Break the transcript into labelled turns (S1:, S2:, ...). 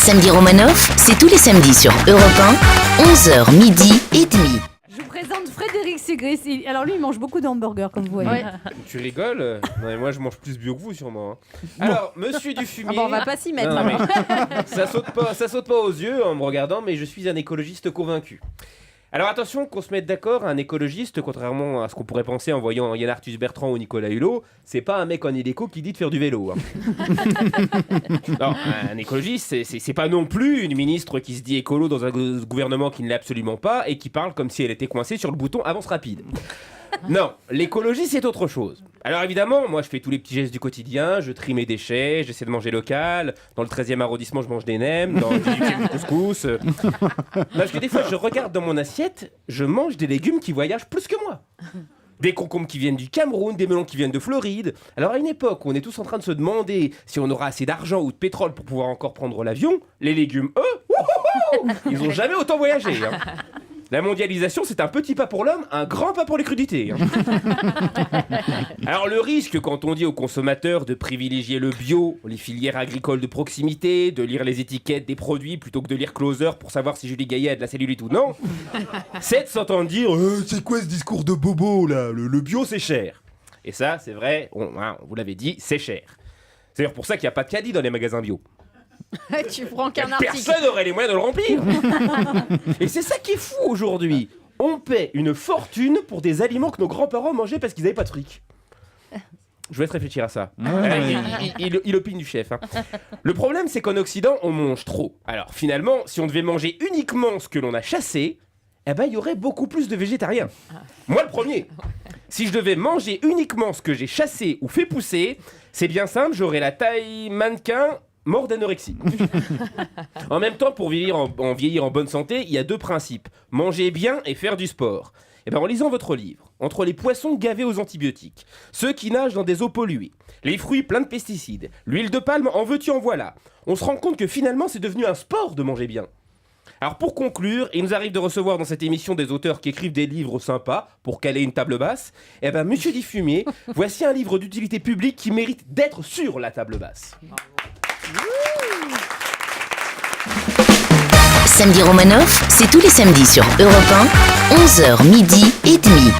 S1: Samedi Romanoff, c'est tous les samedis sur Europe 1, 11h midi et demi.
S2: Je vous présente Frédéric Segris. Alors lui, il mange beaucoup d'hamburgers, comme vous voyez.
S3: Ouais. Tu rigoles? Non mais moi je mange plus bio que vous sûrement. Alors, monsieur Dufumier...
S2: Ah bon, on va pas s'y mettre.
S3: Non, mais ça saute pas aux yeux en me regardant, mais je suis un écologiste convaincu. Alors attention qu'on se mette d'accord, un écologiste, contrairement à ce qu'on pourrait penser en voyant Yann Arthus Bertrand ou Nicolas Hulot, c'est pas un mec en illéco qui dit de faire du vélo. Non, un écologiste, c'est pas non plus une ministre qui se dit écolo dans un gouvernement qui ne l'est absolument pas et qui parle comme si elle était coincée sur le bouton avance rapide. Non, l'écologie c'est autre chose. Alors évidemment, moi je fais tous les petits gestes du quotidien, je trie mes déchets, j'essaie de manger local, dans le 13e arrondissement je mange des nems, dans le 18e du couscous. Parce que des fois je regarde dans mon assiette, je mange des légumes qui voyagent plus que moi. Des concombres qui viennent du Cameroun, des melons qui viennent de Floride. Alors à une époque où on est tous en train de se demander si on aura assez d'argent ou de pétrole pour pouvoir encore prendre l'avion, les légumes, eux, ils ont jamais autant voyagé. La mondialisation, c'est un petit pas pour l'homme, un grand pas pour les crudités. Alors le risque, quand on dit aux consommateurs de privilégier le bio, les filières agricoles de proximité, de lire les étiquettes des produits plutôt que de lire Closer pour savoir si Julie Gaillet a de la cellulite ou non, c'est de s'entendre dire c'est quoi ce discours de bobo là, le bio c'est cher. Et ça, c'est vrai, on vous l'avez dit, c'est cher. C'est d'ailleurs pour ça qu'il n'y a pas de caddie dans les magasins bio.
S2: Tu prends qu'un article.
S3: Personne n'aurait les moyens de le remplir. Et c'est ça qui est fou aujourd'hui. On paie une fortune pour des aliments que nos grands-parents mangeaient parce qu'ils n'avaient pas de fric. Je vous laisse réfléchir à ça. Il opine du chef. Le problème, c'est qu'en Occident, on mange trop. Alors finalement, si on devait manger uniquement ce que l'on a chassé, eh ben, il y aurait beaucoup plus de végétariens. Moi, le premier. Si je devais manger uniquement ce que j'ai chassé ou fait pousser, c'est bien simple, j'aurais la taille mannequin mort d'anorexie. En même temps, pour vieillir en bonne santé, il y a deux principes. Manger bien et faire du sport. Et ben, en lisant votre livre, entre les poissons gavés aux antibiotiques, ceux qui nagent dans des eaux polluées, les fruits pleins de pesticides, l'huile de palme en veux-tu en voilà, on se rend compte que finalement c'est devenu un sport de manger bien. Alors pour conclure, il nous arrive de recevoir dans cette émission des auteurs qui écrivent des livres sympas pour caler une table basse. Et ben monsieur Dufumier, voici un livre d'utilité publique qui mérite d'être sur la table basse.
S1: Samedi Romanoff, c'est tous les samedis sur Europe 1, 11h midi et demi.